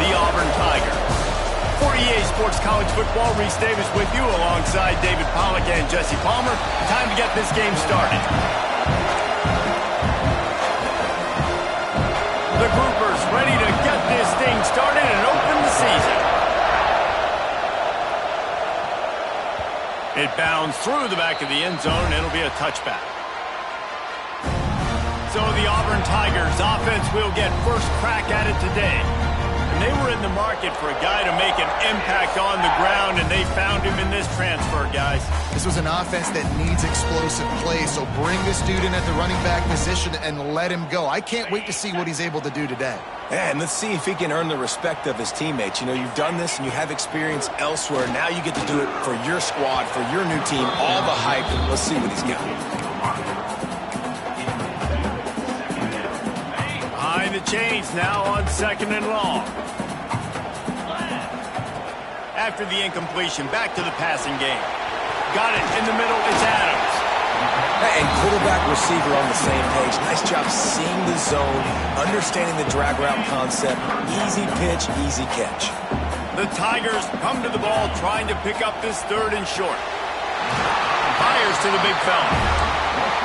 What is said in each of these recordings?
the Auburn Tigers. For EA Sports College Football, Reese Davis with you alongside David Pollack and Jesse Palmer. Time to get this game started. The Groupers ready to get this thing started and open the season. It bounds through the back of the end zone, and it'll be a touchback. So the Auburn Tigers offense will get first crack at it today. And they were in the market for a guy to make an impact on the ground, and they found him in this transfer, guys. This was an offense that needs explosive plays, so bring this dude in at the running back position and let him go. I can't wait to see what he's able to do today. Yeah, and let's see if he can earn the respect of his teammates. You know, you've done this and you have experience elsewhere. Now you get to do it for your squad, for your new team, all the hype. Let's see what he's got. Behind the chains now on 2nd and long. After the incompletion, back to the passing game. Got it in the middle, it's Adams. And quarterback, receiver on the same page. Nice job seeing the zone, understanding the drag route concept. Easy pitch, easy catch. The Tigers come to the ball trying to pick up this 3rd and short. Fires to the big fella.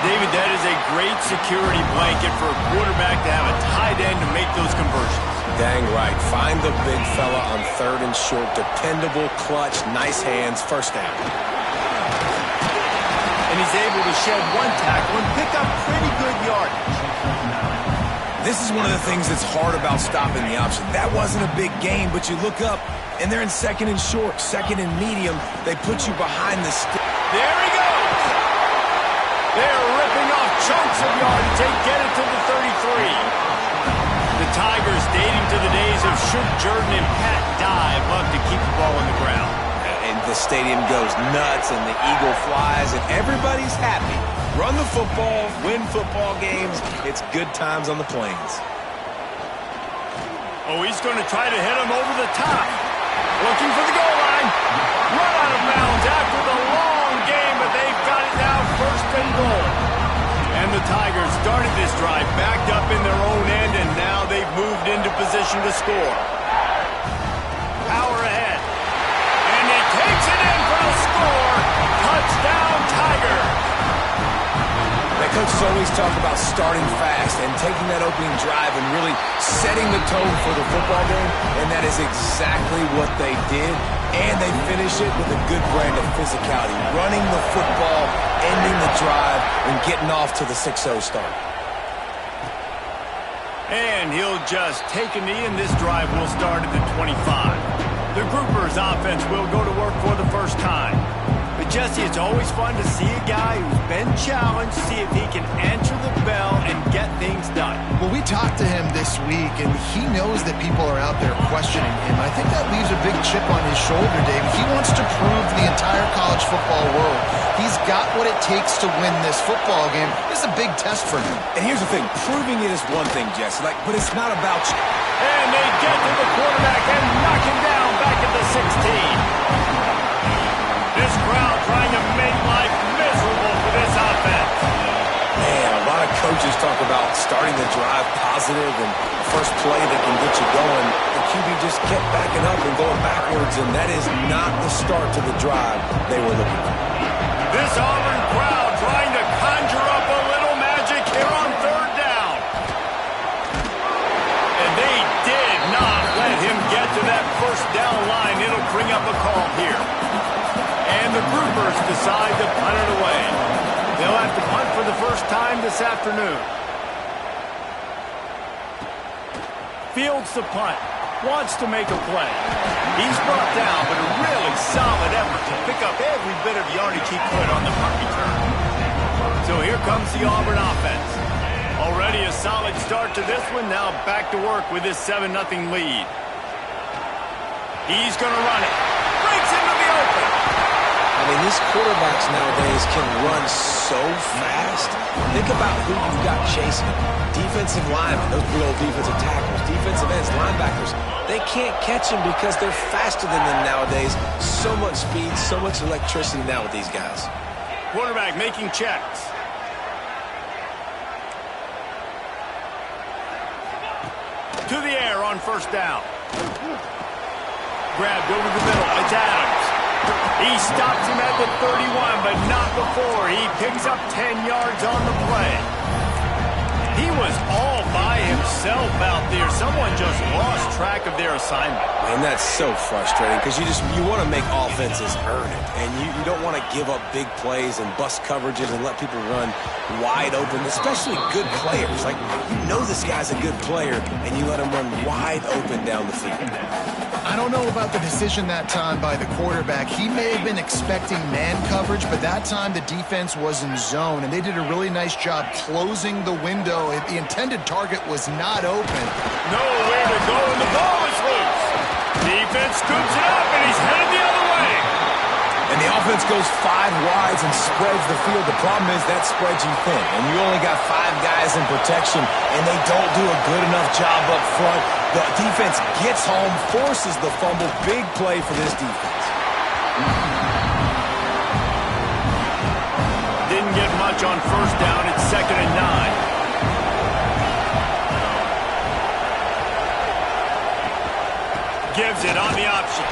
David, that is a great security blanket for a quarterback to have a tight end to make those conversions. Dang right. Find the big fella on 3rd and short. Dependable, clutch, nice hands, first down. And he's able to shed one tackle and pick up pretty good yardage. This is one of the things that's hard about stopping the option. That wasn't a big gain, but you look up, and they're in 2nd and short, 2nd and medium. They put you behind the stick. There he goes! They're ripping off chunks of yardage. They get it to the 33. The Tigers, dating to the days of Shook Jordan and Pat Dye, love to keep the ball on the ground. And the stadium goes nuts, and the eagle flies, and everybody's happy. Run the football, win football games. It's good times on the plains. Oh, he's going to try to hit him over the top. Looking for the goal line. Run out of bounds after the long game, but they've got it now 1st and goal. And the Tigers started this drive backed up in their own end, and now they've moved into position to score. Power ahead. And he takes it in for the score. Touchdown, Tigers. The coaches always talk about starting fast and taking that opening drive and really setting the tone for the football game, and that is exactly what they did. And they finish it with a good brand of physicality, running the football, ending the drive, and getting off to the 6-0 start. And he'll just take a knee, and this drive will start at the 25. The Groupers offense will go to work for the first time. But Jesse, it's always fun to see a guy who's been challenged, see if he can answer the bell and get things done. Well, we talked to him this week, and he knows that people are out there questioning him. I think that leaves a big chip on his shoulder, Dave. He wants to prove to the entire college football world he's got what it takes to win this football game. This is a big test for him. And here's the thing. Proving it is one thing, Jesse, but it's not about you. And they get to the quarterback and knock him down back at the 16. This crowd trying to make life miserable for this offense. Man, a lot of coaches talk about starting the drive positive and the first play that can get you going. The QB just kept backing up and going backwards, and that is not the start to the drive they were looking for. This Auburn crowd trying to conjure up a little magic here on 3rd down. And they did not let him get to that 1st down line. It'll bring up a call here. And the Groupers decide to punt it away. They'll have to punt for the first time this afternoon. Fields the punt. Wants to make a play. He's brought down, but a really solid effort to pick up every bit of yardage he could on the punt return. So here comes the Auburn offense. Already a solid start to this one. Now back to work with this 7-0 lead. He's going to run it. Breaks into the open. I mean, these quarterbacks nowadays can run so fast. Think about who you've got chasing them. Defensive linemen, those good old defensive tackles, defensive ends, linebackers. They can't catch them because they're faster than them nowadays. So much speed, so much electricity now with these guys. Quarterback making checks. To the air on on first down. Grabbed over the middle. It's Adams. He stops him at the 31, but not before. He picks up 10 yards on the play. He was all by himself out there. Someone just lost track of their assignment. And that's so frustrating because you want to make offenses earn it. And you don't want to give up big plays and bust coverages and let people run wide open, especially good players. Like, you know this guy's a good player, and you let him run wide open down the field. I don't know about the decision that time by the quarterback. He may have been expecting man coverage, but that time the defense was in zone, and they did a really nice job closing the window. The intended target was not open. Nowhere to go, and the ball is loose. Defense scoops it up, and he's headed the other way. And the offense goes 5 wides and spreads the field. The problem is that spreads you thin, and you only got 5 guys in protection, and they don't do a good enough job up front. The defense gets home, forces the fumble. Big play for this defense. Didn't get much on first down. It's 2nd and 9. Gives it on the option.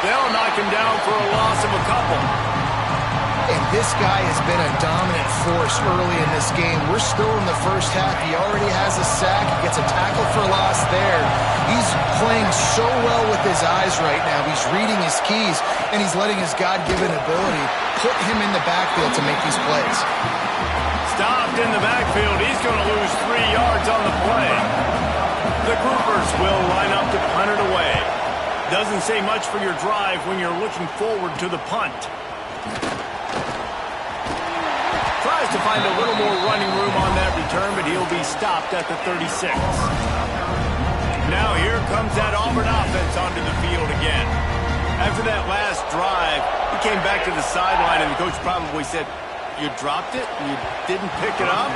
They'll knock him down for a loss of a couple. And this guy has been a dominant force early in this game. We're still in the first half. He already has a sack. He gets a tackle for loss there. He's playing so well with his eyes right now. He's reading his keys, and he's letting his God-given ability put him in the backfield to make these plays. Stopped in the backfield. He's going to lose 3 yards on the play. The Groupers will line up to punt it away. Doesn't say much for your drive when you're looking forward to the punt. Tries to find a little more running room on that return, but he'll be stopped at the 36. Now here comes that Auburn offense onto the field again. After that last drive, he came back to the sideline, and the coach probably said, "You dropped it? You didn't pick it up?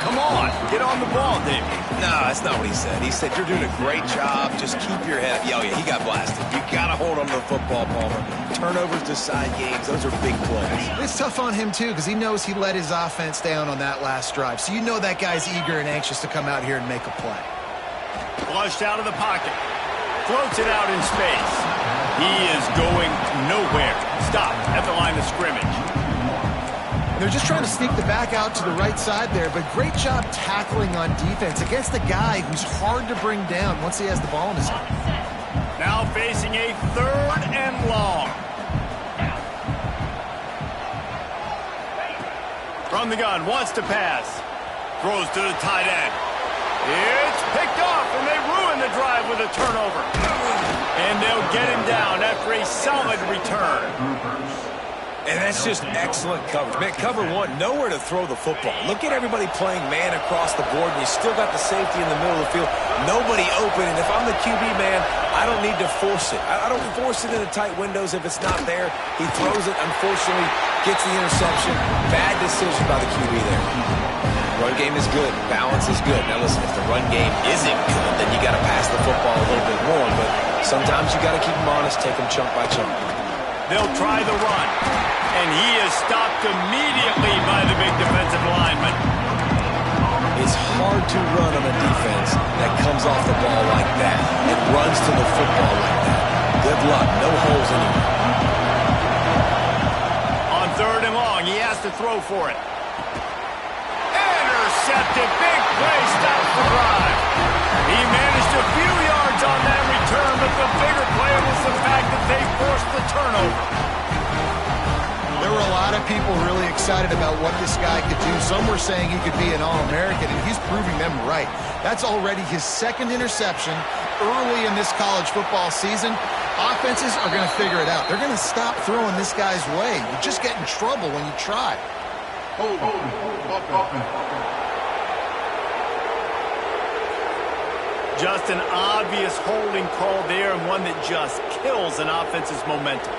Come on, get on the ball, David." No, that's not what he said. He said, "You're doing a great job. Just keep your head up." Yeah, he got blasted. You got to hold on to the football, Palmer. Turnovers decide games. Those are big plays. It's tough on him, too, because he knows he let his offense down on that last drive. So you know that guy's eager and anxious to come out here and make a play. Flushed out of the pocket. Floats it out in space. He is going nowhere. Stopped at the line of scrimmage. They're just trying to sneak the back out to the right side there, but great job tackling on defense against a guy who's hard to bring down once he has the ball in his hand. Now facing a 3rd and long. From the gun, wants to pass. Throws to the tight end. It's picked off, and they ruin the drive with a turnover. And they'll get him down after a solid return. And that's just excellent coverage. Man, cover one, nowhere to throw the football. Look at everybody playing man across the board, and you still got the safety in the middle of the field. Nobody open, and if I'm the QB man, I don't need to force it. I don't force it into tight windows if it's not there. He throws it, unfortunately, gets the interception. Bad decision by the QB there. Run game is good. Balance is good. Now listen, if the run game isn't good, then you got to pass the football a little bit more, but sometimes you got to keep them honest, take them chunk by chunk. They'll try the run, and he is stopped immediately by the big defensive lineman. It's hard to run on a defense that comes off the ball like that and runs to the football like that. Good luck. No holes anywhere. On 3rd and long, he has to throw for it. Intercepted. Big play. Stops the drive. He managed a few yards on that return, but the bigger play was the fact that they forced the turnover. There were a lot of people really excited about what this guy could do. Some were saying he could be an All-American, and he's proving them right. That's already his 2nd interception early in this college football season. Offenses are going to figure it out. They're going to stop throwing this guy's way. You just get in trouble when you try. Just an obvious holding call there, and one that just kills an offense's momentum.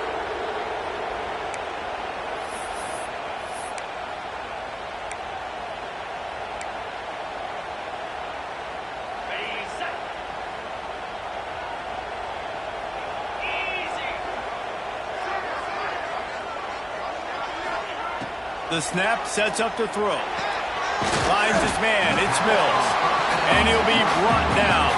The snap sets up to throw. Finds his man. It's Mills. And he'll be brought down.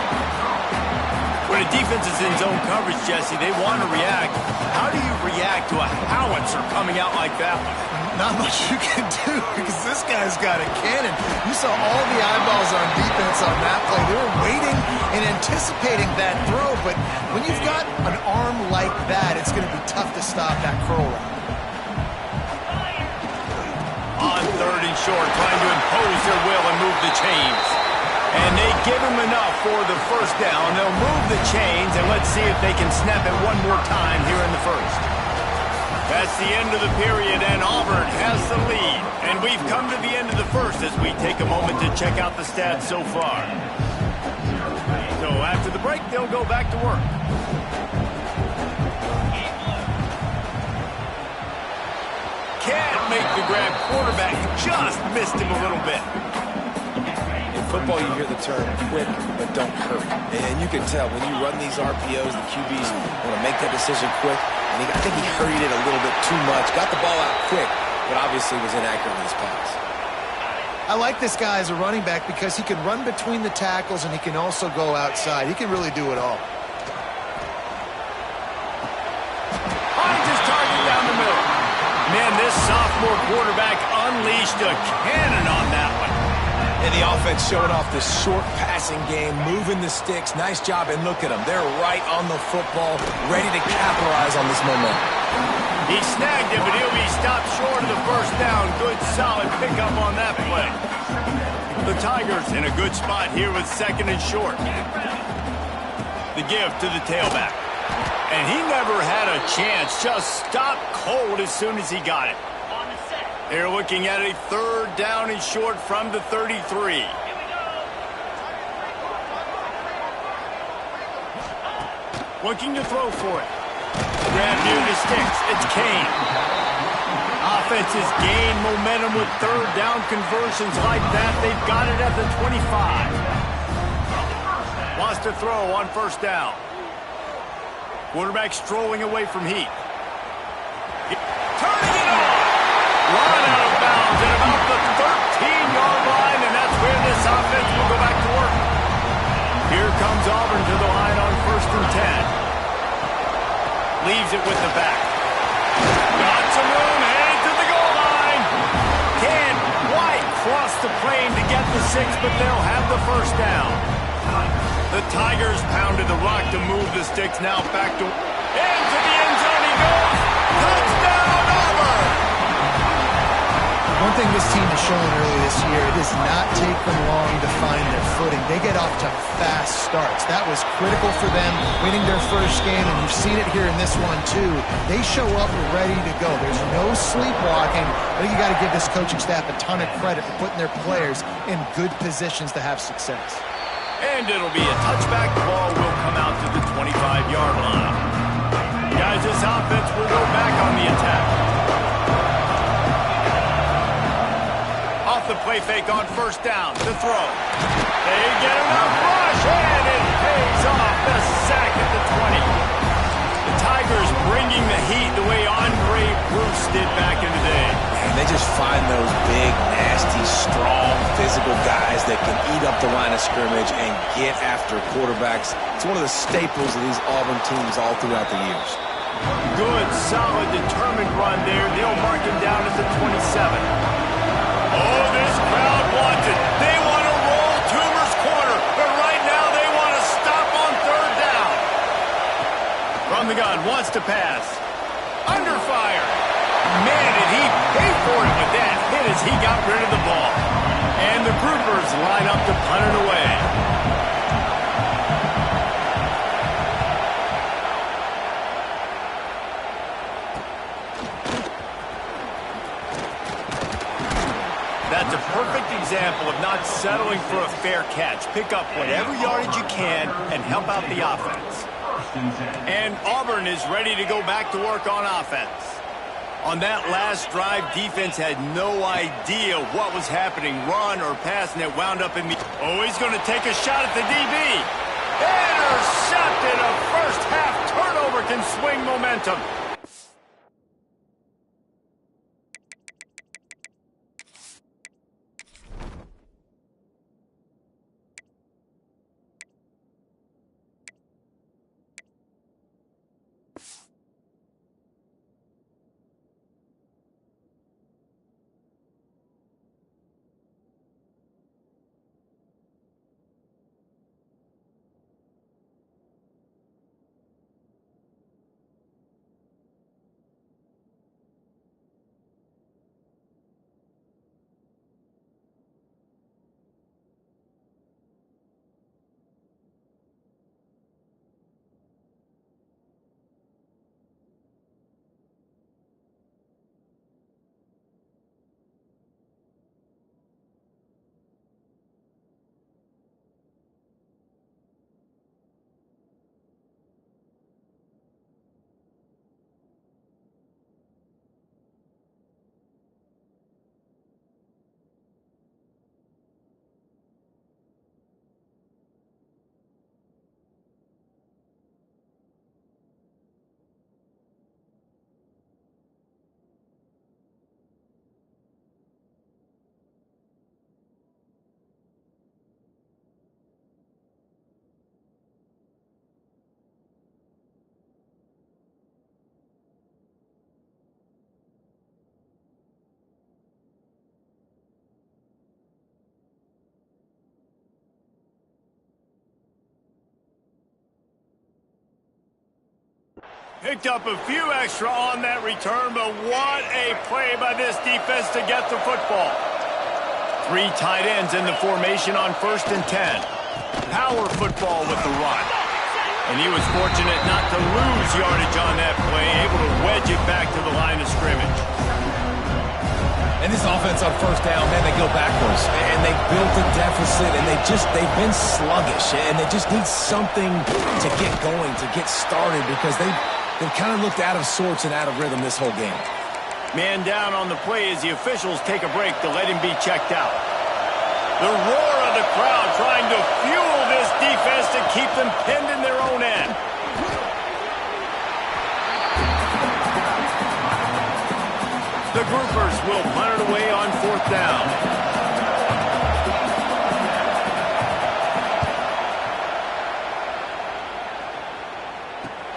when a defense is in zone coverage, Jesse, they want to react. How do you react to a howitzer coming out like that one? Not much you can do because this guy's got a cannon. You saw all the eyeballs on defense on that play. They were waiting and anticipating that throw, but when you've got an arm like that, it's going to be tough to stop that curl route. On 3rd and short, trying to impose their will and move the chains. And they give him enough for the first down. They'll move the chains, and let's see if they can snap it one more time here in the first. That's the end of the period, and Auburn has the lead. And we've come to the end of the first as we take a moment to check out the stats so far. So after the break, they'll go back to work. Can't make the grab. Quarterback just missed him a little bit. In football, you hear the term quick, but don't hurry. And you can tell when you run these RPOs, the QBs want to make that decision quick. And I think he hurried it a little bit too much. Got the ball out quick, but obviously was inaccurate in his pass. I like this guy as a running back because he can run between the tackles and he can also go outside. He can really do it all. Finds his target down the middle. Man, this sophomore quarterback unleashed a cannon on that one. And the offense showing off the short passing game, moving the sticks. Nice job, and look at them. They're right on the football, ready to capitalize on this momentum. He snagged it, but he'll be stopped short of the first down. Good, solid pickup on that play. The Tigers in a good spot here with 2nd and short. The give to the tailback. And he never had a chance. Just stopped cold as soon as he got it. They're looking at a 3rd down and short from the 33. Looking to throw for it. Grab near the sticks. It's Kane. Offense has gained momentum with 3rd down conversions like that. They've got it at the 25. Wants to throw on 1st down. Quarterback strolling away from heat. Turning it on. Run out of bounds at about the 13-yard line, and that's where this offense will go back to work. Here comes Auburn to the line on 1st and 10. Leaves it with the back. Got some room, headed to the goal line. Can White cross the plane to get the 6, but they'll have the 1st down. The Tigers pounded the rock to move the sticks. Now back to into the end zone he goes. Touchdown, Auburn! One thing this team has shown early this year, it does not take them long to find their footing. They get off to fast starts. That was critical for them winning their first game, and you've seen it here in this one too. They show up ready to go. There's no sleepwalking. I think you got to give this coaching staff a ton of credit for putting their players in good positions to have success. And it'll be a touchback. The ball will come out to the 25-yard line. Guys, this offense will go back on the attack. Off the play fake on 1st down to throw. They get enough rush, and it pays off. The sack at the 20. The Tigers bringing the heat the way Andre Bruce did back in the day. And they just find those big, nasty, strong, physical guys that can eat up the line of scrimmage and get after quarterbacks. It's one of the staples of these Auburn teams all throughout the years. Good, solid, determined run there. They'll mark him down at the 27. Oh, this crowd wants it. They want to roll Toomer's corner, but right now they want to stop on 3rd down. From the gun, wants to pass. Under fire. Man, did he pay for it with that hit as he got rid of the ball. And the Groupers line up to punt it away. That's a perfect example of not settling for a fair catch. Pick up whatever yardage you can and help out the offense. And Auburn is ready to go back to work on offense. On that last drive, defense had no idea what was happening, run or pass, and it wound up in the... Oh, he's going to take a shot at the DB. Intercepted. A first-half turnover can swing momentum. Picked up a few extra on that return, but what a play by this defense to get the football. 3 tight ends in the formation on 1st and 10. Power football with the run. And he was fortunate not to lose yardage on that play, able to wedge it back to the line of scrimmage. And this offense on 1st down, man, they go backwards. And they built a deficit, and they've been sluggish. And they just need something to get going, to get started, because they've kind of looked out of sorts and out of rhythm this whole game. Man down on the play as the officials take a break to let him be checked out. The roar of the crowd trying to fuel this defense to keep them pinned in their own end. The Groupers will punt it away on 4th down.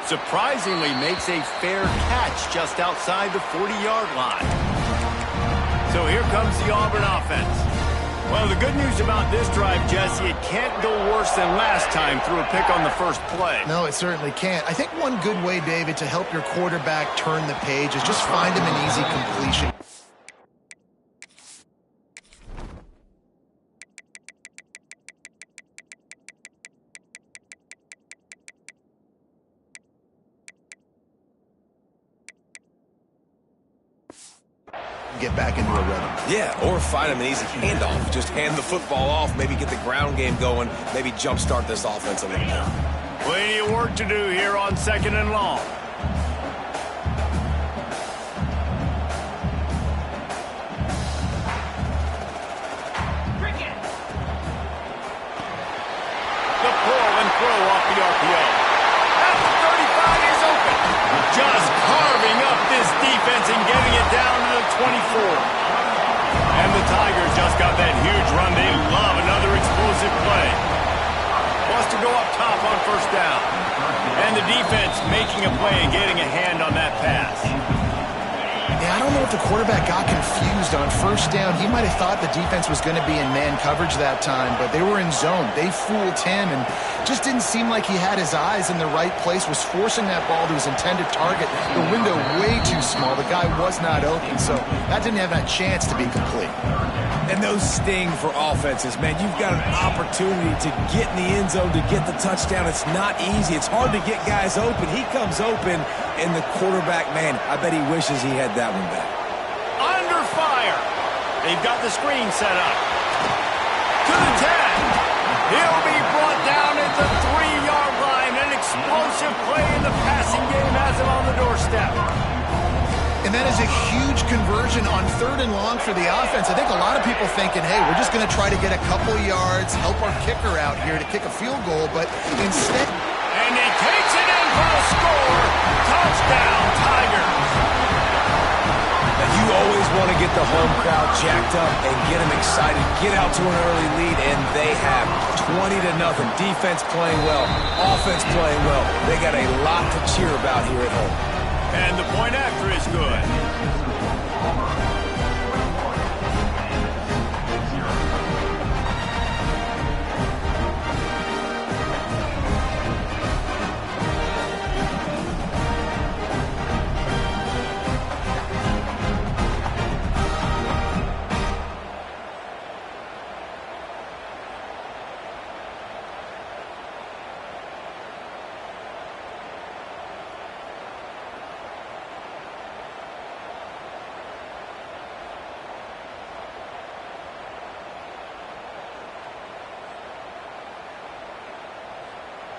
Surprisingly makes a fair catch just outside the 40-yard line. So here comes the Auburn offense. Well, the good news about this drive, Jesse, it can't go worse than last time through a pick on the first play. No, it certainly can't. I think one good way, David, to help your quarterback turn the page is just find him an easy completion. Get back into a rhythm. Yeah, or find him an easy handoff. Just hand the football off, maybe get the ground game going, maybe jumpstart this offense a little bit. Plenty of work to do here on 2nd and long. The pull and throw off the RPO. At the 35, he's open. Just carving up this defense and getting it down to the 24. And the Tigers just got that huge run. They love another explosive play. Wants to go up top on 1st down. And the defense making a play and getting a hand on that pass. Yeah, I don't know if the quarterback got confused on 1st down. He might have thought the defense was going to be in man coverage that time, but they were in zone. They fooled him and just didn't seem like he had his eyes in the right place, was forcing that ball to his intended target. The window way too small. The guy was not open, so that didn't have that chance to be complete. And those sting for offenses, man. You've got an opportunity to get in the end zone, to get the touchdown. It's not easy. It's hard to get guys open. He comes open, and the quarterback, man, I bet he wishes he had that one back. Under fire. They've got the screen set up. To the 10. He'll be brought down at the 3-yard line. An explosive play in the passing game has him on the doorstep. And that is a huge conversion on 3rd and long for the offense. I think a lot of people thinking, hey, we're just going to try to get a couple yards, help our kicker out here to kick a field goal, but instead... And he takes it in for a score. Touchdown, Tigers. Now, you always want to get the home crowd jacked up and get them excited, get out to an early lead, and they have 20-0. Defense playing well, offense playing well. They got a lot to cheer about here at home. And the point after is good.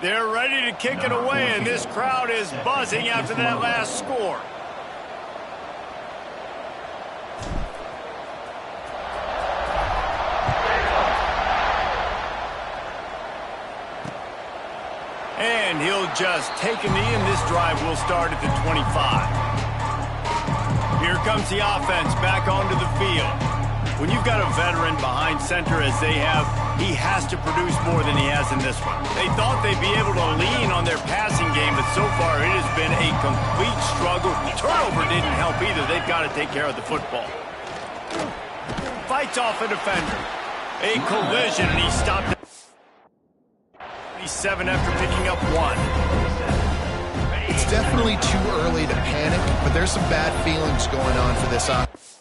They're ready to kick it away, and this crowd is buzzing after that last score. And he'll just take a knee, and this drive will start at the 25. Here comes the offense back onto the field. When you've got a veteran behind center as they have, he has to produce more than he has in this one. They thought they'd be able to lean on their passing game, but so far it has been a complete struggle. Turnover didn't help either. They've got to take care of the football. Fights off a defender. A collision, and he stopped at 7 after picking up 1. It's definitely too early to panic, but there's some bad feelings going on for this offense.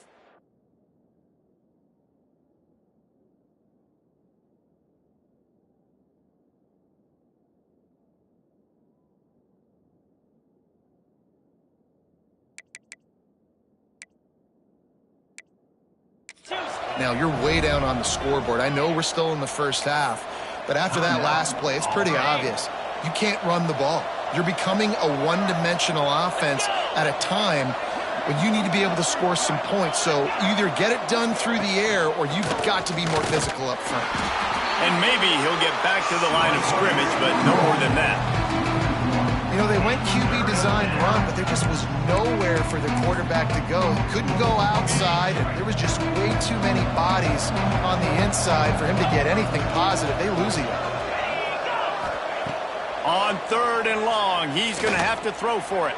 Now, you're way down on the scoreboard. I know we're still in the first half, but after that last play, it's pretty obvious. You can't run the ball. You're becoming a one-dimensional offense at a time when you need to be able to score some points. So either get it done through the air or you've got to be more physical up front. And maybe he'll get back to the line of scrimmage, but no more than that. You know, they went QB designed run, but there just was nowhere for the quarterback to go. He couldn't go outside, and there was just way too many bodies on the inside for him to get anything positive. They lose a yard. On 3rd and long, he's going to have to throw for it.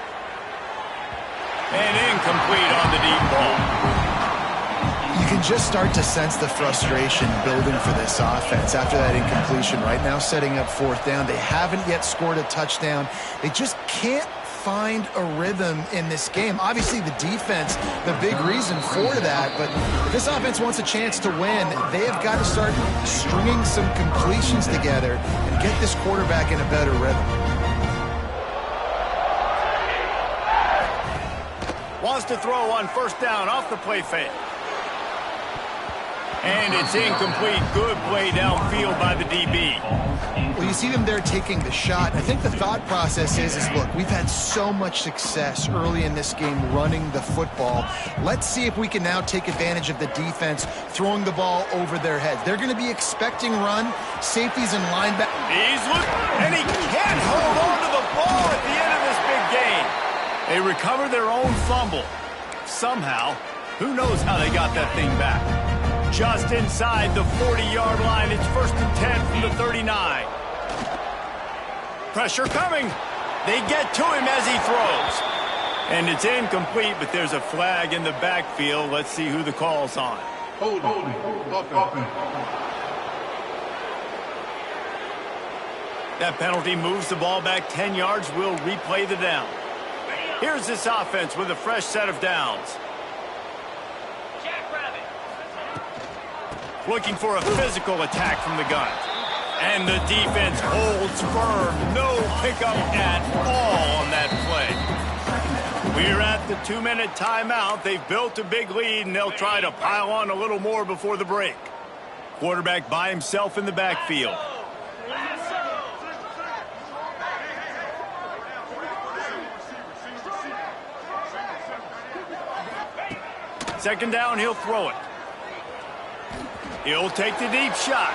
And incomplete on the deep ball. You can just start to sense the frustration building for this offense after that incompletion. Right now, setting up 4th down. They haven't yet scored a touchdown. They just can't find a rhythm in this game. Obviously, the defense, the big reason for that, but if this offense wants a chance to win, they have got to start stringing some completions together and get this quarterback in a better rhythm. Wants to throw on 1st down off the play fake. And it's incomplete. Good play downfield by the DB. Well, you see them there taking the shot. I think the thought process is look, we've had so much success early in this game running the football. Let's see if we can now take advantage of the defense throwing the ball over their heads. They're going to be expecting run, safeties and linebackers. He's looking, and he can't hold on to the ball at the end of this big game. They recover their own fumble. Somehow, who knows how they got that thing back. Just inside the 40-yard line. It's 1st and 10 from the 39. Pressure coming. They get to him as he throws. And it's incomplete, but there's a flag in the backfield. Let's see who the call's on. That penalty moves the ball back 10 yards. We'll replay the down. Here's this offense with a fresh set of downs. Looking for a physical attack from the gun. And the defense holds firm. No pickup at all on that play. We're at the 2-minute timeout. They've built a big lead, and they'll try to pile on a little more before the break. Quarterback by himself in the backfield. Second down, he'll throw it. He'll take the deep shot.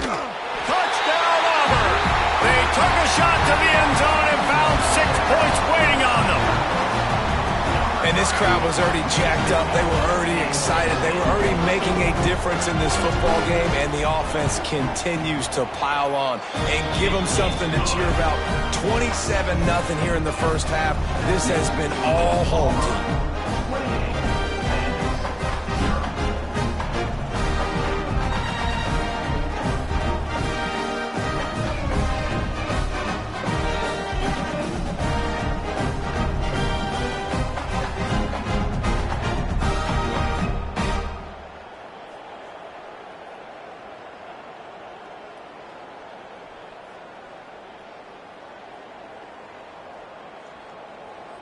Touchdown, Auburn! They took a shot to the end zone and found 6 points waiting on them. And this crowd was already jacked up. They were already excited. They were already making a difference in this football game, and the offense continues to pile on and give them something to cheer about. 27-0 here in the first half. This has been all home team.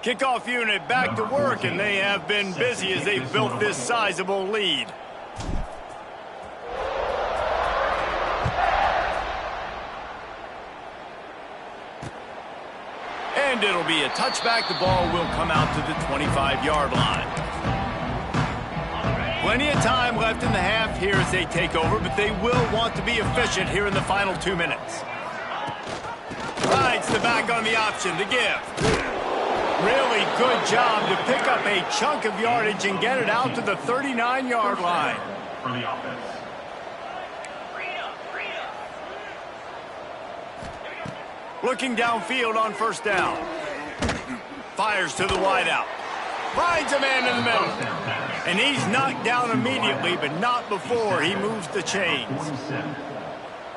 Kickoff unit back to work, and they have been busy as they've built this sizable lead. And it'll be a touchback. The ball will come out to the 25-yard line. Plenty of time left in the half here as they take over, but they will want to be efficient here in the final 2 minutes. Rides the back on the option to give. Really good job to pick up a chunk of yardage and get it out to the 39-yard line. For the offense. Looking downfield on 1st down. Fires to the wideout. Finds a man in the middle. And he's knocked down immediately, but not before he moves the chains.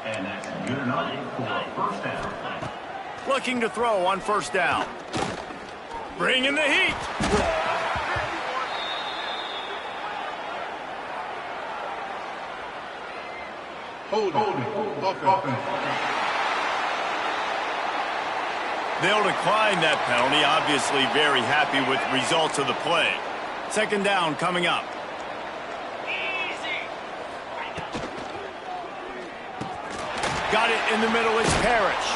And that's good enough for a 1st down. Looking to throw on first down. Bringing the heat. Offense. They'll decline that penalty. Obviously very happy with the results of the play. Second down coming up. Got it in the middle. It's Parrish.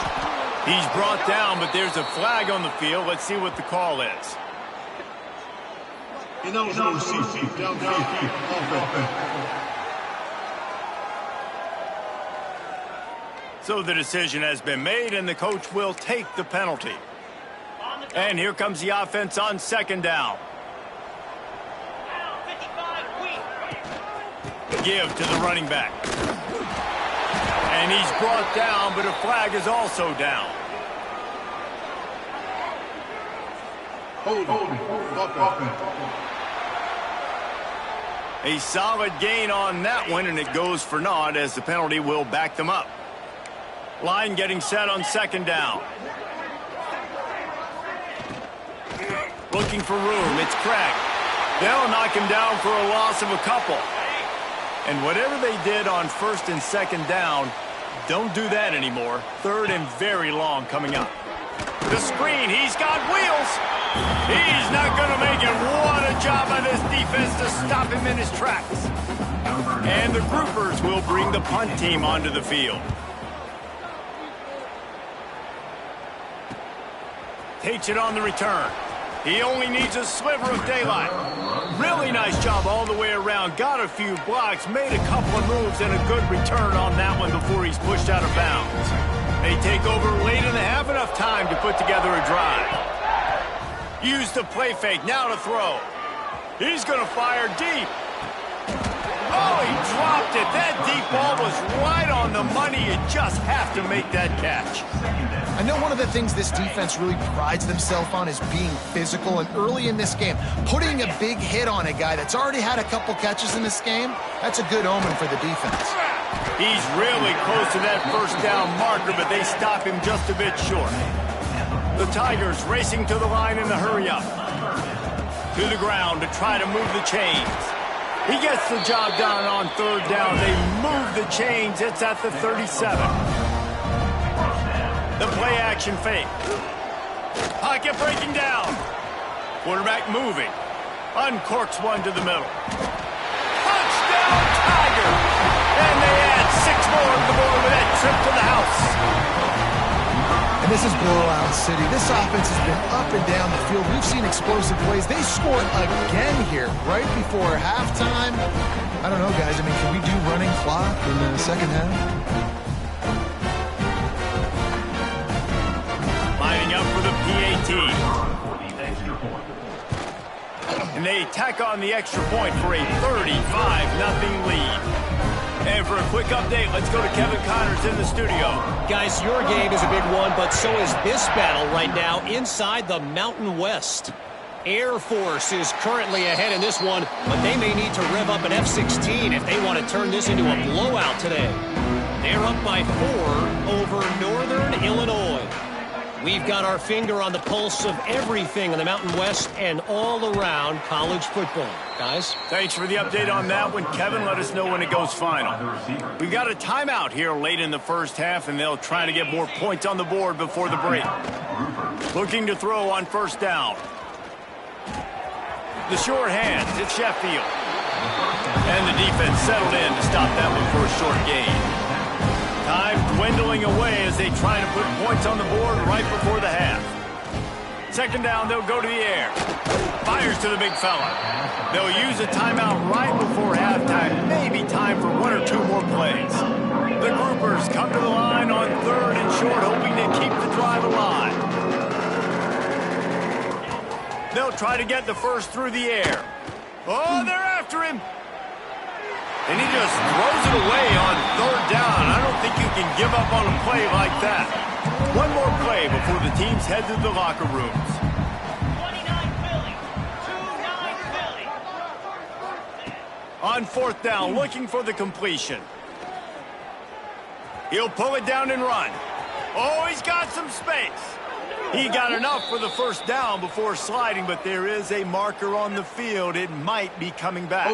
He's brought down, but there's a flag on the field. Let's see what the call is. So the decision has been made, and the coach will take the penalty. And here comes the offense on second down. Give to the running back. And he's brought down, but a flag is also down. A solid gain on that one, and it goes for naught as the penalty will back them up. Line getting set on second down. Looking for room. It's Craig. They'll knock him down for a loss of a couple. And whatever they did on first and second down, don't do that anymore. Third and very long coming up. The screen. He's got wheels. He's not going to make it. What a job by this defense to stop him in his tracks. And the groupers will bring the punt team onto the field. Takes it on the return. He only needs a sliver of daylight. Really nice job all the way around. Got a few blocks, made a couple of moves, and a good return on that one before he's pushed out of bounds. They take over late in the half, enough time to put together a drive. Use the play fake, now to throw. He's going to fire deep. Oh, he dropped it. That deep ball was right on the money. You just have to make that catch. I know one of the things this defense really prides themselves on is being physical, and early in this game, putting a big hit on a guy that's already had a couple catches in this game, that's a good omen for the defense. He's really close to that first down marker, but they stop him just a bit short. The Tigers racing to the line in the hurry-up. To the ground to try to move the chains. He gets the job done on third down. They move the chains. It's at the 37. The play-action fake. Pocket breaking down. Quarterback moving. Uncorks one to the middle. Touchdown, Tiger! And they add 6 more to the board with that trip to the house. And this is blowout city. This offense has been up and down the field. We've seen explosive plays. They scored again here right before halftime. I don't know, guys. I mean, can we do running clock in the second half? Lining up for the PAT. And they tack on the extra point for a 35-0 lead. And for a quick update, let's go to Kevin Connors in the studio. Guys, your game is a big one, but so is this battle right now inside the Mountain West. Air Force is currently ahead in this one, but they may need to rev up an F-16 if they want to turn this into a blowout today. They're up by 4 over Northern Illinois. We've got our finger on the pulse of everything in the Mountain West and all around college football. Guys? Thanks for the update on that one, Kevin. Let us know when it goes final. We've got a timeout here late in the first half, and they'll try to get more points on the board before the break. Looking to throw on first down. The sure hands, it's Sheffield. And the defense settled in to stop that one for a short gain. Time dwindling away as they try to put points on the board right before the half. Second down, they'll go to the air. Fires to the big fella. They'll use a timeout right before halftime. Maybe time for 1 or 2 more plays. The groupers come to the line on third and short, hoping to keep the drive alive. They'll try to get the first through the air. Oh, they're after him. And he just throws it away on third down. I don't think you can give up on a play like that. One more play before the teams head to the locker rooms. 29 Philly. 2-9 Philly. On fourth down, looking for the completion. He'll pull it down and run. Oh, he's got some space. He got enough for the first down before sliding, but there is a marker on the field. It might be coming back.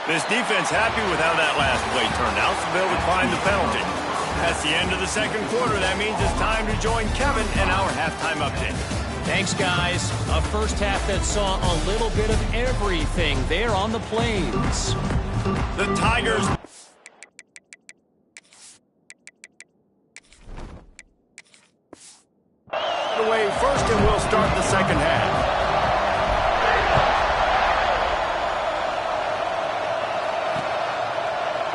This defense happy with how that last play turned out, so they'll decline the penalty. That's the end of the second quarter. That means it's time to join Kevin in our halftime update. Thanks, guys. A first half that saw a little bit of everything there on the Plains. The Tigers away first, and we'll start the second half.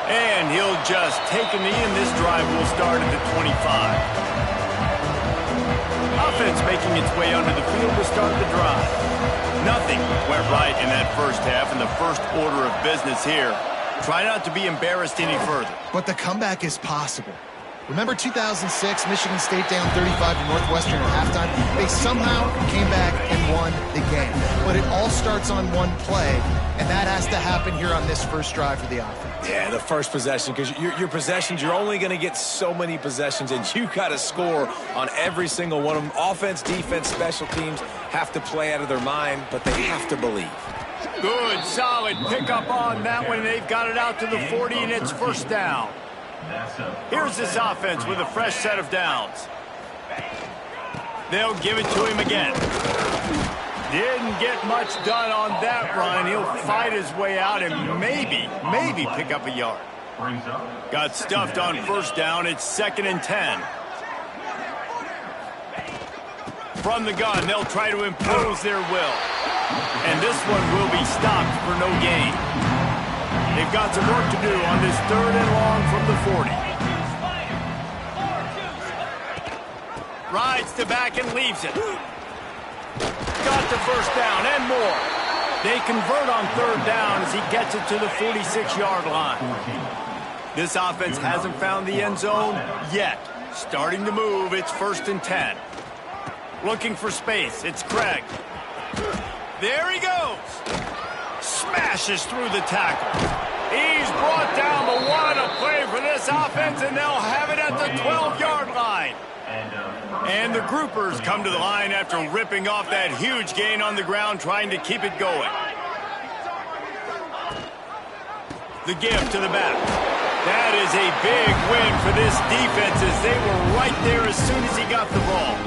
And he'll just take a knee, and this drive will start at the 25. Offense making its way onto the field to start the drive. Nothing went right in that first half, and the first order of business here. Try not to be embarrassed any further. But the comeback is possible. Remember 2006, Michigan State down 35 to Northwestern at halftime? They somehow came back and won the game. But it all starts on one play, and that has to happen here on this first drive for the offense. Yeah, the first possession, because your possessions, you're only going to get so many possessions, and you got to score on every single one of them. Offense, defense, special teams have to play out of their mind, but they have to believe. Good, solid pickup on that one. They've got it out to the 40, and it's first down. Here's this offense with a fresh set of downs. They'll give it to him again. Didn't get much done on that run. He'll fight his way out and maybe pick up a yard. Got stuffed on first down. It's 2nd and 10. From the gun, they'll try to impose their will. And this one will be stopped for no gain. They've got some work to do on this 3rd and long from the 40. Rides to back and leaves it. Got the first down and more. They convert on 3rd down as he gets it to the 46-yard line. This offense hasn't found the end zone yet. Starting to move, it's 1st and 10. Looking for space, it's Craig. There he goes. Smashes through the tackle. He's brought down, but what a play for this offense, and they'll have it at the 12-yard line. And the groupers come to the line after ripping off that huge gain on the ground, trying to keep it going. The give to the back. That is a big win for this defense as they were right there as soon as he got the ball.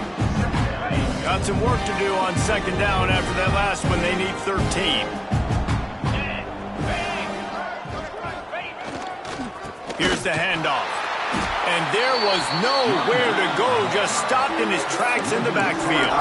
Got some work to do on 2nd down after that last one. They need 13. Here's the handoff. And there was nowhere to go, just stopped in his tracks in the backfield.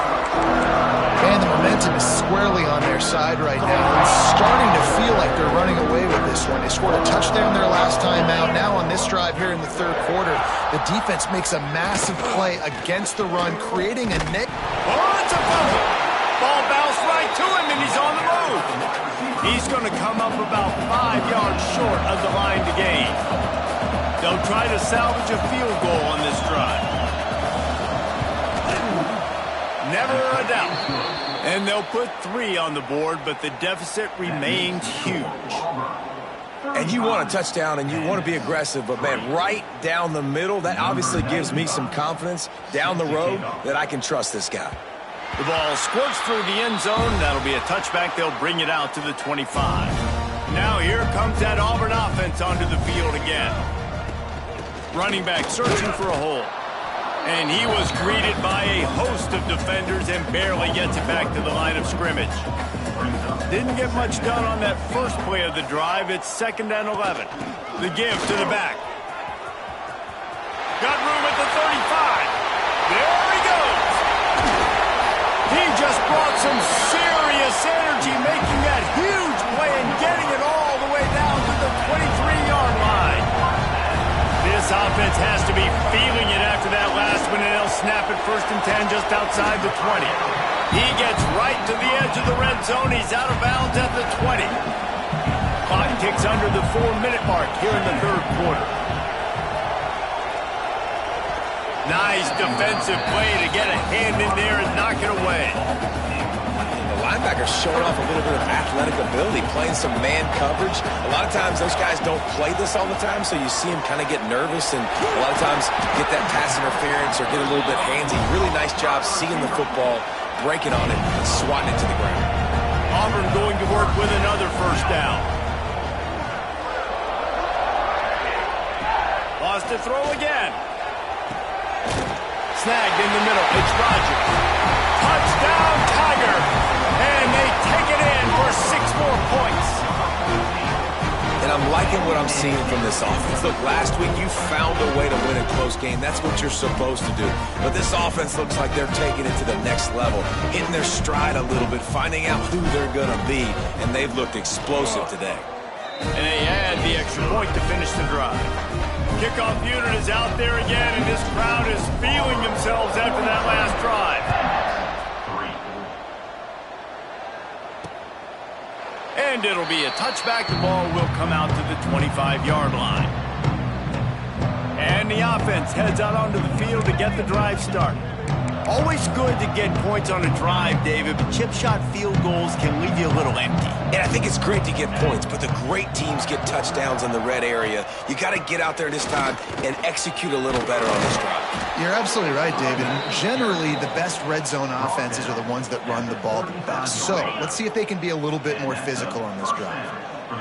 And the momentum is squarely on their side right now. It's starting to feel like they're running away with this one. They scored a touchdown their last time out. Now on this drive here in the 3rd quarter, the defense makes a massive play against the run, creating a net. Oh, it's a fumble. Ball bounced right to him, and he's on the move. He's going to come up about 5 yards short of the line to gain. They'll try to salvage a field goal on this drive. Never a doubt. And they'll put 3 on the board, but the deficit remains huge. And you want a touchdown, and you want to be aggressive, but, man, right down the middle, that obviously gives me some confidence down the road that I can trust this guy. The ball squirts through the end zone. That'll be a touchback. They'll bring it out to the 25. Now here comes that Auburn offense onto the field again. Running back searching for a hole. And he was greeted by a host of defenders and barely gets it back to the line of scrimmage. Didn't get much done on that first play of the drive. It's 2nd and 11. The give to the back. Got room at the 35. There he goes. He just brought some serious energy, making that huge play and getting it all the way down to the 23-yard line. This offense has to be feeling it after that last one, and they'll snap it 1st and 10 just outside the 20. He gets right to the edge of the red zone. He's out of bounds at the 20. Clock ticks under the 4-minute mark here in the 3rd quarter. Nice defensive play to get a hand in there and knock it away. The linebacker's showing off a little bit of athletic ability, playing some man coverage. A lot of times those guys don't play this all the time, so you see them kind of get nervous and a lot of times get that pass interference or get a little bit handsy. Really nice job seeing the football, breaking on it, and swatting it to the ground. Auburn going to work with another first down. Lost to throw again. Snagged in the middle. It's Rodgers. Touchdown, Tiger. And they take it in for 6 more points. And I'm liking what I'm seeing from this offense. Look, last week you found a way to win a close game. That's what you're supposed to do. But this offense looks like they're taking it to the next level, hitting their stride a little bit, finding out who they're going to be, and they've looked explosive today. And they add the extra point to finish the drive. Kickoff unit is out there again, and this crowd is feeling themselves after that last drive. And it'll be a touchback. The ball will come out to the 25-yard line. And the offense heads out onto the field to get the drive started. Always good to get points on a drive, David, but chip shot field goals can leave you a little empty. And I think it's great to get points, but the great teams get touchdowns in the red area. You got to get out there this time and execute a little better on this drive. You're absolutely right, David. And generally, the best red zone offenses are the ones that run the ball the best. So let's see if they can be a little bit more physical on this drive.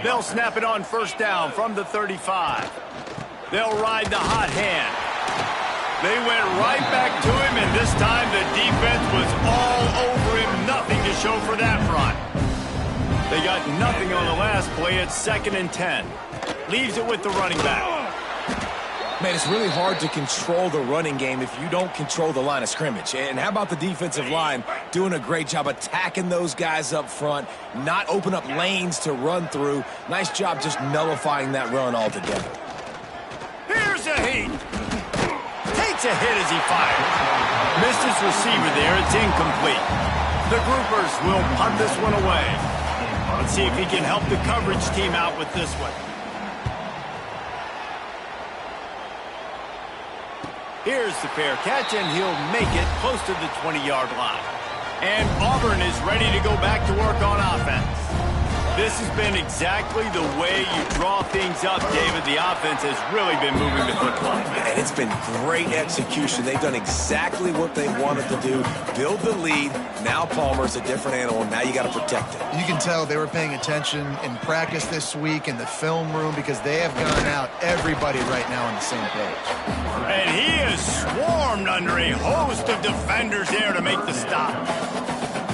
They'll snap it on first down from the 35. They'll ride the hot hand. They went right back to him, and this time the defense was all over him. Nothing to show for that front. They got nothing on the last play. It's 2nd and 10. Leaves it with the running back. Man, it's really hard to control the running game if you don't control the line of scrimmage. And how about the defensive line doing a great job attacking those guys up front, not open up lanes to run through. Nice job just nullifying that run altogether. Here's a heat. Takes a hit as he fires. Missed his receiver there. It's incomplete. The groupers will punt this one away. Let's see if he can help the coverage team out with this one. Here's the fair catch, and he'll make it close to the 20-yard line. And Auburn is ready to go back to work on offense. This has been exactly the way you draw things up, David. The offense has really been moving the football. And it's been great execution. They've done exactly what they wanted to do. Build the lead. Now Palmer's a different animal. Now you got to protect it. You can tell they were paying attention in practice this week in the film room because they have gone out, everybody right now on the same page. And he is swarmed under a host of defenders there to make the stop.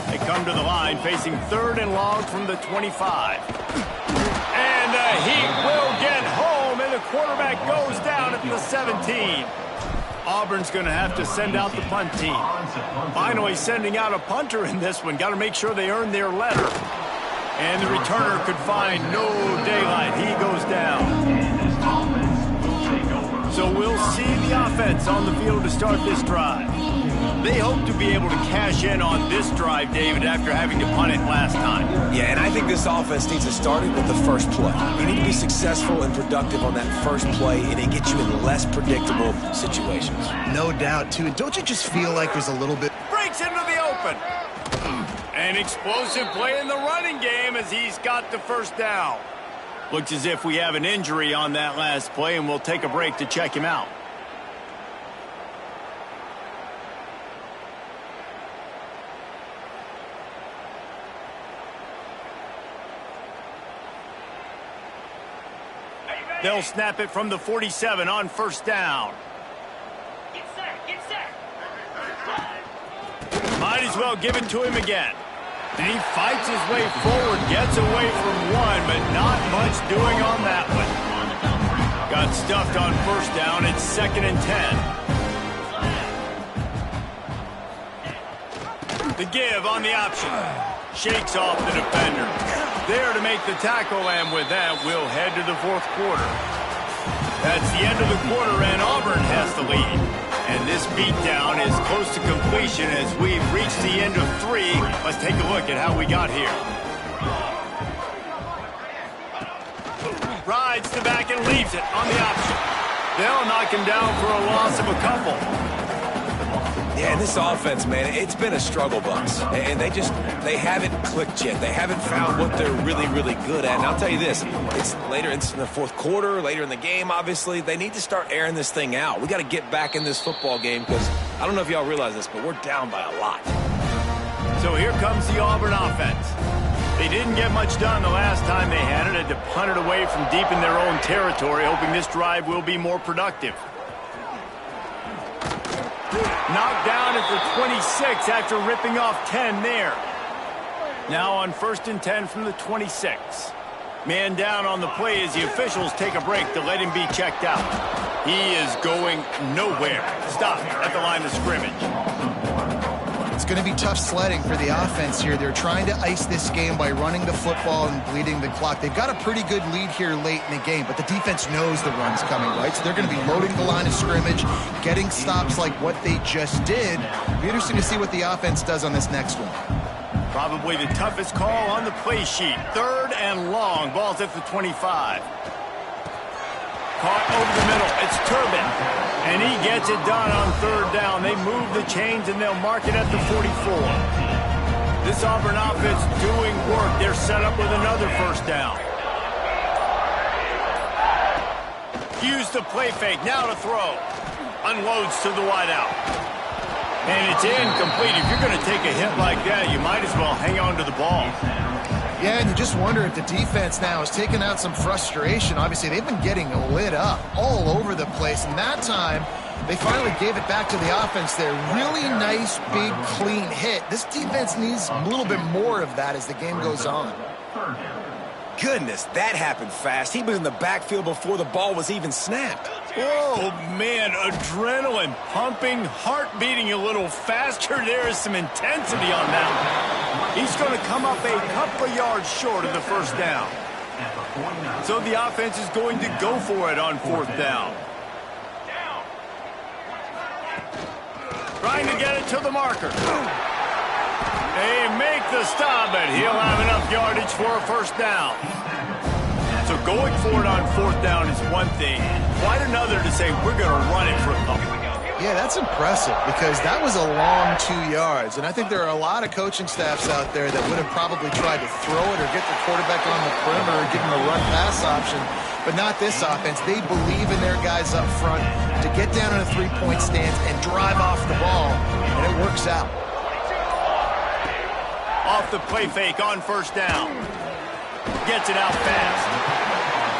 They come to the line facing 3rd and long from the 25. And he will get home, and the quarterback goes down at the 17. Auburn's going to have to send out the punt team. Finally sending out a punter in this one. Got to make sure they earn their letter. And the returner could find no daylight. He goes down. So we'll see the offense on the field to start this drive. They hope to be able to cash in on this drive, David, after having to punt it last time. Yeah, and I think this offense needs to start it with the first play. You need to be successful and productive on that first play, and it gets you in less predictable situations. No doubt, too. Don't you just feel like there's a little bit... Breaks into the open. An explosive play in the running game as he's got the first down. Looks as if we have an injury on that last play, and we'll take a break to check him out. They'll snap it from the 47 on first down. Get set, get set. Might as well give it to him again. And he fights his way forward, gets away from one, but not much doing on that one. Got stuffed on first down. It's 2nd and 10. The give on the option. Shakes off the defender. There to make the tackle, and with that, we'll head to the 4th quarter. That's the end of the quarter, and Auburn has the lead. And this beatdown is close to completion as we've reached the end of 3. Let's take a look at how we got here. Rides the back and leaves it on the option. They'll knock him down for a loss of a couple. Yeah, and this offense, man, it's been a struggle bus. And they haven't clicked yet. They haven't found what they're really, really good at. And I'll tell you this, it's in the fourth quarter, later in the game, obviously. They need to start airing this thing out. We got to get back in this football game because I don't know if y'all realize this, but we're down by a lot. So here comes the Auburn offense. They didn't get much done the last time they had it. Had to punt it away from deep in their own territory, hoping this drive will be more productive. Knocked down at the 26 after ripping off 10 there. Now on 1st and 10 from the 26. Man down on the play as the officials take a break to let him be checked out. He is going nowhere. Stop at the line of scrimmage. It's going to be tough sledding for the offense here. They're trying to ice this game by running the football and bleeding the clock. They've got a pretty good lead here late in the game, but the defense knows the run's coming, right? So they're going to be loading the line of scrimmage, getting stops like what they just did. It'll be interesting to see what the offense does on this next one. Probably the toughest call on the play sheet. 3rd and long. Ball's at the 25. Caught over the middle. It's Turbin. And he gets it done on 3rd down. They move the chains, and they'll mark it at the 44. This Auburn offense doing work. They're set up with another 1st down. Use the play fake. Now to throw. Unloads to the wideout. And it's incomplete. If you're going to take a hit like that, you might as well hang on to the ball. Yeah, and you just wonder if the defense now is taking out some frustration. Obviously, they've been getting lit up all over the place. And that time, they finally gave it back to the offense there. Really nice, big, clean hit. This defense needs a little bit more of that as the game goes on. Goodness, that happened fast. He was in the backfield before the ball was even snapped. Oh, man, adrenaline pumping, heart beating a little faster. There is some intensity on that one. He's going to come up a couple of yards short of the 1st down. So the offense is going to go for it on 4th down. Trying to get it to the marker. They make the stop, but he'll have enough yardage for a 1st down. So going for it on 4th down is one thing. Quite another to say we're going to run it for a couple. Yeah, that's impressive because that was a long 2 yards. And I think there are a lot of coaching staffs out there that would have probably tried to throw it or get the quarterback on the perimeter or give him a run-pass option. But not this offense. They believe in their guys up front to get down in a 3-point stance and drive off the ball. And it works out. Off the play fake on 1st down. Gets it out fast.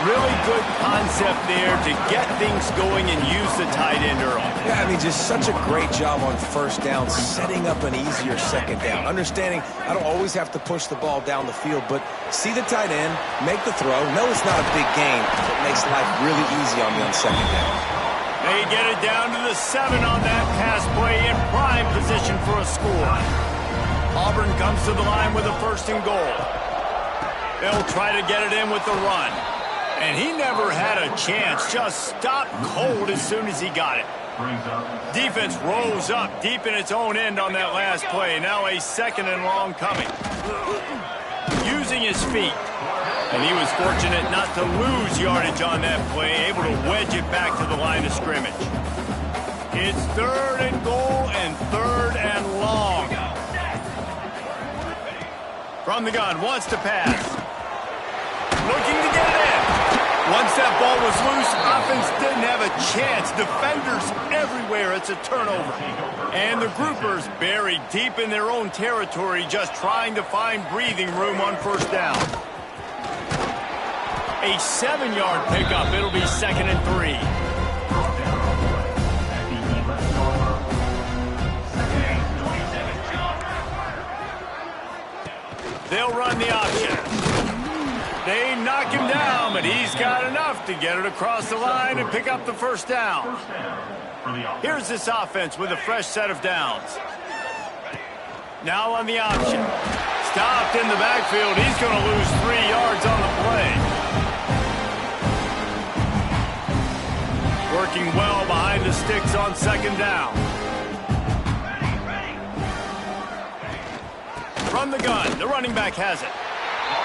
Really good concept there to get things going and use the tight end early. Yeah, I mean, just such a great job on 1st down, setting up an easier 2nd down. Understanding I don't always have to push the ball down the field, but see the tight end, make the throw. No, it's not a big game, but it makes life really easy on me on 2nd down. They get it down to the 7 on that pass play in prime position for a score. Auburn comes to the line with a 1st and goal. They'll try to get it in with the run. And he never had a chance, just stopped cold as soon as he got it. Defense rose up deep in its own end on that last play. Now a 2nd and long coming. Using his feet. And he was fortunate not to lose yardage on that play, able to wedge it back to the line of scrimmage. It's 3rd and goal and 3rd and long. From the gun, wants to pass. Looking to get it in. Once that ball was loose, offense didn't have a chance. Defenders everywhere. It's a turnover. And the groupers buried deep in their own territory, just trying to find breathing room on 1st down. A 7-yard pickup. It'll be 2nd and 3. They'll run the option. They knock him down, but he's got enough to get it across the line and pick up the 1st down. Here's this offense with a fresh set of downs. Now on the option. Stopped in the backfield. He's going to lose 3 yards on the play. Working well behind the sticks on 2nd down. From the gun, the running back has it.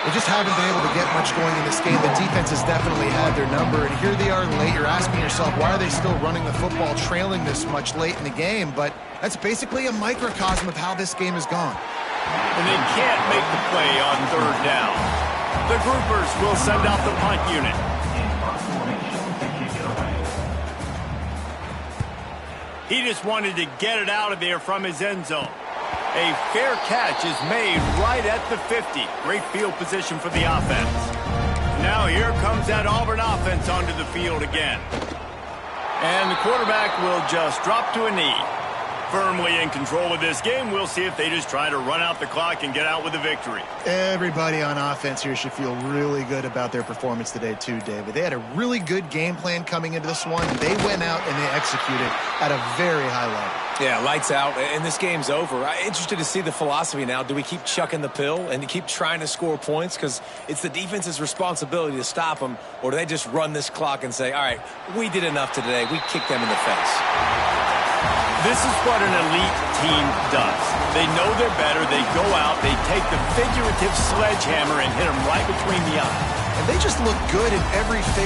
They just haven't been able to get much going in this game. The defense has definitely had their number, and here they are late. You're asking yourself, why are they still running the football, trailing this much late in the game? But that's basically a microcosm of how this game has gone. And they can't make the play on third down. The groupers will send out the punt unit. He just wanted to get it out of there from his end zone. A fair catch is made right at the 50. Great field position for the offense. Now here comes that Auburn offense onto the field again. And the quarterback will just drop to a knee. Firmly in control of this game. We'll see if they just try to run out the clock and get out with a victory. Everybody on offense here should feel really good about their performance today too, David. They had a really good game plan coming into this one. They went out and they executed at a very high level. Yeah, lights out, and this game's over. I'm interested to see the philosophy now. Do we keep chucking the pill and keep trying to score points because it's the defense's responsibility to stop them, or do they just run this clock and say, all right, we did enough today. We kicked them in the face. This is what an elite team does. They know they're better. They go out, they take the figurative sledgehammer and hit them right between the eyes. And they just look good in every phase